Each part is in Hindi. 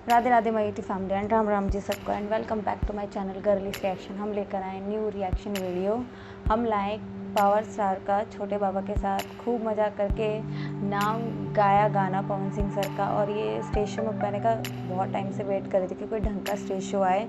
Radhe Radhe my YouTube family and Ram Ram ji सबको and welcome back to my channel girlish reaction. हम लेकर आए न्यू रिएक्शन वीडियो। हम लाए पावर स्टार का छोटे बाबा के साथ खूब मजा करके नाम गाया गाना पवन सिंह सर का। और ये स्टेज शो में मैंने कहा बहुत टाइम से वेट कर रही थी कि कोई ढंग का स्टेज शो आए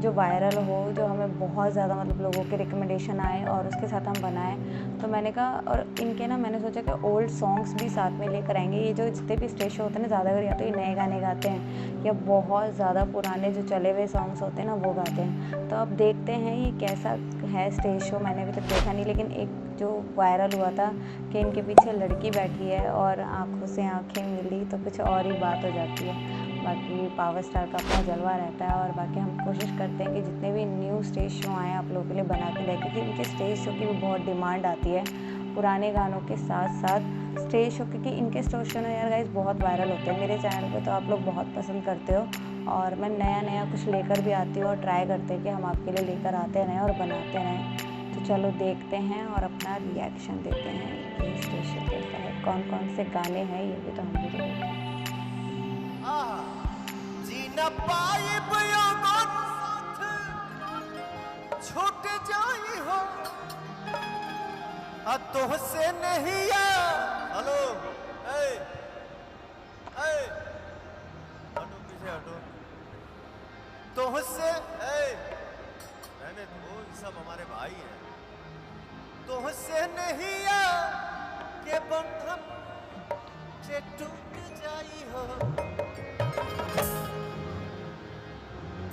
जो वायरल हो, जो हमें बहुत ज़्यादा मतलब लोगों के रिकमेंडेशन आए और उसके साथ हम बनाए। तो मैंने कहा और इनके ना मैंने सोचा कि ओल्ड सॉन्ग्स भी साथ में लेकर आएंगे। ये जो जितने भी स्टेज शो होते हैं ना, ज़्यादातर या तो ये नए गाने गाते हैं या बहुत ज़्यादा पुराने जो चले हुए सॉन्ग्स होते हैं ना वो गाते हैं। तो अब देखते हैं ये कैसा है स्टेज शो। मैंने अभी तक देखा नहीं, लेकिन एक जो वायरल हुआ था कि इनके पीछे लड़की बैठी है और आंखों से आंखें मिली तो कुछ और ही बात हो जाती है। बाकी पावर स्टार का अपना जलवा रहता है और बाकी हम कोशिश करते हैं कि जितने भी न्यू स्टेज शो आए आप लोगों के लिए बना के दें, क्योंकि इनके स्टेज शो की भी बहुत डिमांड आती है पुराने गानों के साथ साथ स्टेज शो, क्योंकि इनके स्टेज शो ना यार गाइस बहुत वायरल होते हैं। मेरे चैनल पे तो आप लोग बहुत पसंद करते हो और मैं नया नया कुछ लेकर भी आती हूँ और ट्राई करते हैं कि हम आपके लिए लेकर आते रहें और बनाते रहें। तो चलो देखते हैं और अपना रिएक्शन देते हैं ये स्टेज शो कैसा है, कौन कौन से गाने हैं ये भी तो हम भी देखेंगे। जीना पाइब योगन छूट जाई हो तुहसे नहीं हेलो ए हटो पीछे हटो तुहसे रहने दो, ये सब हमारे भाई हैं। तुहसे नहीं के बंधन जे टूट जाई हो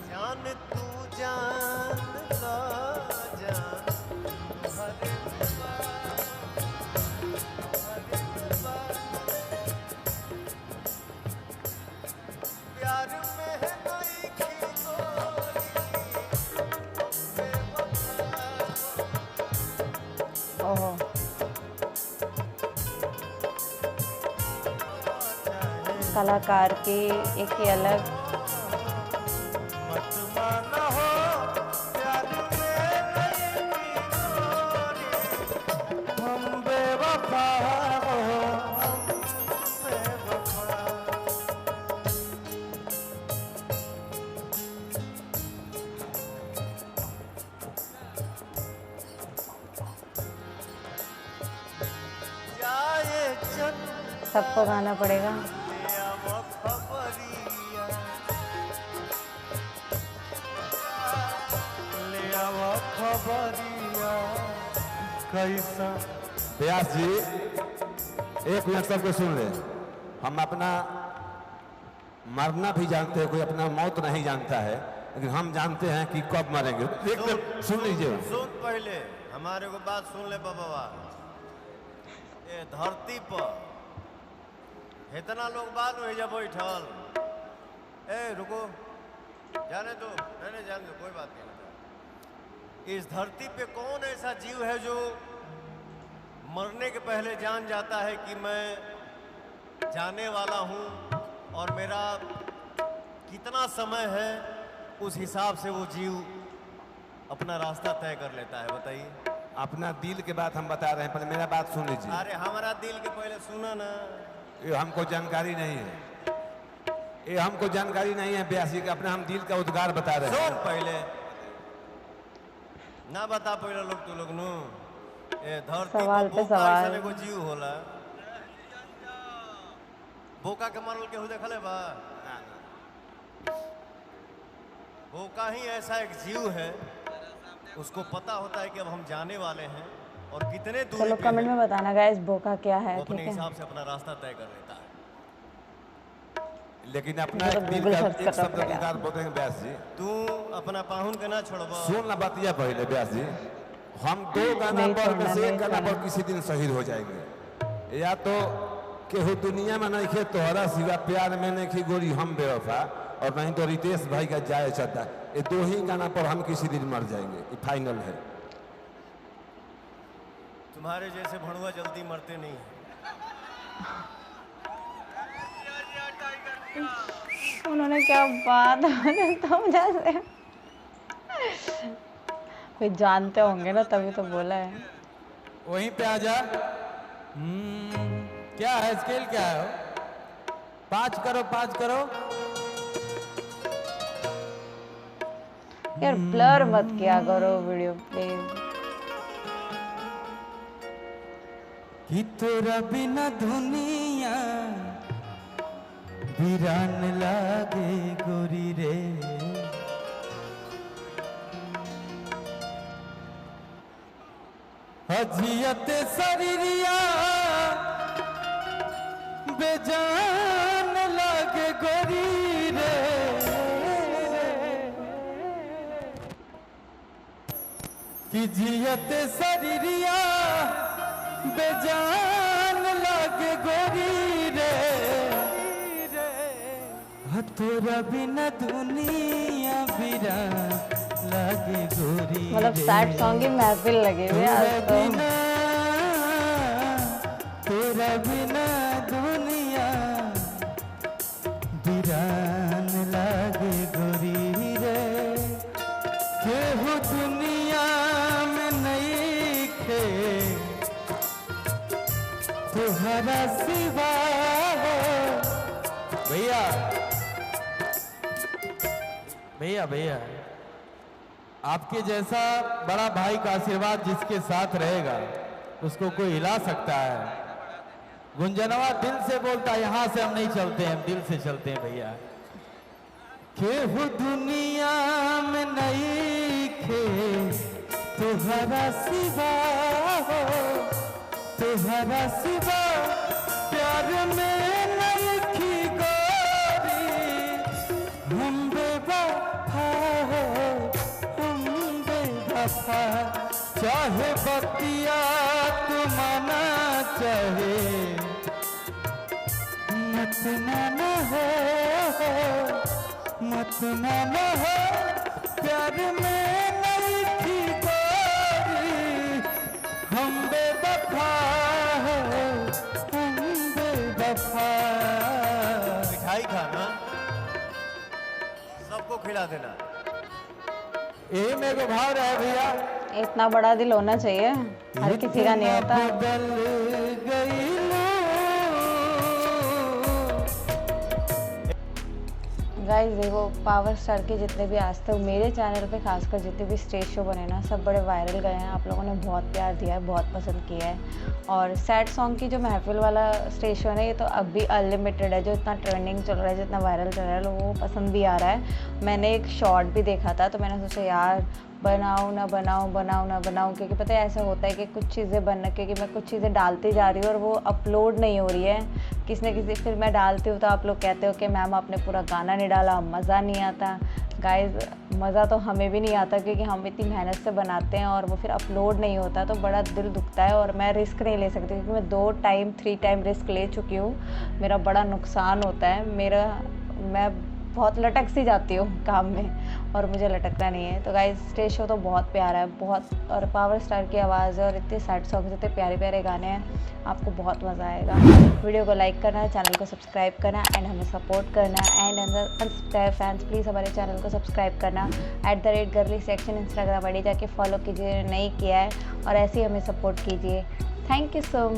जान तू जान ला जान तुम्हारे प्यार में नहीं की ओहो कलाकार की एक ही अलग सबको गाना पड़ेगा। कैसा व्यास जी एक मिनट सबको सुन ले। हम अपना मरना भी जानते हैं, कोई अपना मौत नहीं जानता है, लेकिन हम जानते हैं कि कब मरेंगे। एक मिनट सुन लीजिए। सुन पहले हमारे को बात सुन ले बाबा। ये धरती पर इतना लोग बात हो जब बैठल रुको जाने दो, नहीं जाने दो, कोई बात नहीं। इस धरती पे कौन ऐसा जीव है जो मरने के पहले जान जाता है कि मैं जाने वाला हूँ और मेरा कितना समय है, उस हिसाब से वो जीव अपना रास्ता तय कर लेता है। बताइए। अपना दिल के बात हम बता रहे हैं, पहले मेरा बात सुन लीजिए। अरे हमारा दिल के पहले सुना ना। ये हमको जानकारी नहीं है, ये हमको जानकारी नहीं है ब्यासी का, अपना हम दिल का उद्गार बता रहे हैं। सुन पहले ना बता पहले लोग तू लोग नु ए धरती सवाल पे सवाल को जीव होला बोका के मारल के हो देखले बा बोका ही ऐसा एक जीव है, उसको पता होता है कि अब हम जाने वाले हैं और कितने दूर। चलो कमेंट में बताना गाइस बोका क्या है। अपने हिसाब से अपना रास्ता तय कर लेता है। लेकिन अपना एक दिल का एक शब्द उद्गार बोलेंगे व्यास जी। तू अपना पाहुन के ना छोड़बा। सुन ना बतिया पहले व्यास जी। हम दो गाना पर में से एक गाना पर किसी दिन शहीद हो जाएंगे। या तो केहू दुनिया में नहीं खे तोहरा सिवा प्यार में नहीं खी गोरी हम बेवफा, और नहीं तो रितेश भाई का जाए चाहता। ये दो ही गाना पर हम किसी दिन मर जाएंगे, ये फाइनल है। तुम्हारे जैसे भणुआ जल्दी मरते नहीं है। उन्होंने क्या बात तुम जैसे कोई जानते होंगे ना तभी तो बोला है। वहीं पे आ जा। क्या है स्केल क्या है? 5 करो 5 करो। यार ब्लर मत किया करो वीडियो प्लीज। कि तोरा बिना दुनिया वीरान लागे गोरी रे। हजियत शरीरिया बेजान लागे गोरी रे। कि जियत शरीरिया बेजान लागे गोरी रे। तोरा बिना दुनिया वीरान लागे गोरी रे। मतलब सैड सॉन्ग की महफिल लगी हुई है आज तो। तोरा बिना दुनिया वीरान लागे गोरी रे। केहू दुनिया में नहीं खे तुहरा सिवा हो। भैया भैया भैया, आपके जैसा बड़ा भाई का आशीर्वाद जिसके साथ रहेगा उसको कोई हिला सकता है। गुंजनवा दिल से बोलता है, यहाँ से हम नहीं चलते हैं, दिल से चलते हैं भैया। केहू दुनिया में नहीं खे तुहरा सिवा हो। तुहरा सिवा प्यार में नहीं खी गोरी। हम बेवफा हो, हम बेवफा। चाहे बतिया तू माना चाहे मत ना हो, मत ना हो। प्यार में नहीं थी गोरी। हम बेवफा हो, हम बेवफा। मिठाई खाना, सबको खिला देना। यही मेरे को भाव रहा है भैया। इतना बड़ा दिल होना चाहिए, हर किसी का नहीं होता। बदल गई गाइस देखो, पावर स्टार के जितने भी आज तक मेरे चैनल पे खासकर जितने भी स्टेज शो बने ना, सब बड़े वायरल गए हैं। आप लोगों ने बहुत प्यार दिया है, बहुत पसंद किया है। और सैड सॉन्ग की जो महफिल वाला स्टेज शो है ना, ये तो अभी अनलिमिटेड है। जो इतना ट्रेंडिंग चल रहा है, जितना वायरल चल रहा है, लोगों को पसंद भी आ रहा है। मैंने एक शॉर्ट भी देखा था, तो मैंने सोचा यार बनाऊँ ना बनाऊँ, बनाऊँ ना बनाऊँ, क्योंकि पता है ऐसा होता है कि कुछ चीज़ें बनना, क्योंकि मैं कुछ चीज़ें डालती जा रही हूँ और वो अपलोड नहीं हो रही है किसी न किसी। फिर मैं डालती हूँ तो आप लोग कहते हो कि मैम आपने पूरा गाना नहीं डाला, मज़ा नहीं आता। गाइस मज़ा तो हमें भी नहीं आता, क्योंकि हम इतनी मेहनत से बनाते हैं और वो फिर अपलोड नहीं होता, तो बड़ा दिल दुखता है। और मैं रिस्क नहीं ले सकती, क्योंकि मैं 2 टाइम 3 टाइम रिस्क ले चुकी हूँ। मेरा बड़ा नुकसान होता है, मैं बहुत लटक सी जाती हूँ काम में, और मुझे लटकना नहीं है। तो गाइस स्टेज शो तो बहुत प्यारा है, बहुत। और पावर स्टार की आवाज़ है और इतने सैड सॉन्ग्स, इतने प्यारे प्यारे गाने हैं, आपको बहुत मज़ा आएगा। वीडियो को लाइक करना है, चैनल को सब्सक्राइब करना है एंड हमें सपोर्ट करना है। एंड अनसब्सक्राइब फैंस प्लीज़ हमारे चैनल को सब्सक्राइब करना। @girly_section इंस्टाग्राम आईडी जाके फॉलो कीजिए, नहीं किया है, और ऐसे ही हमें सपोर्ट कीजिए। Thank you so much.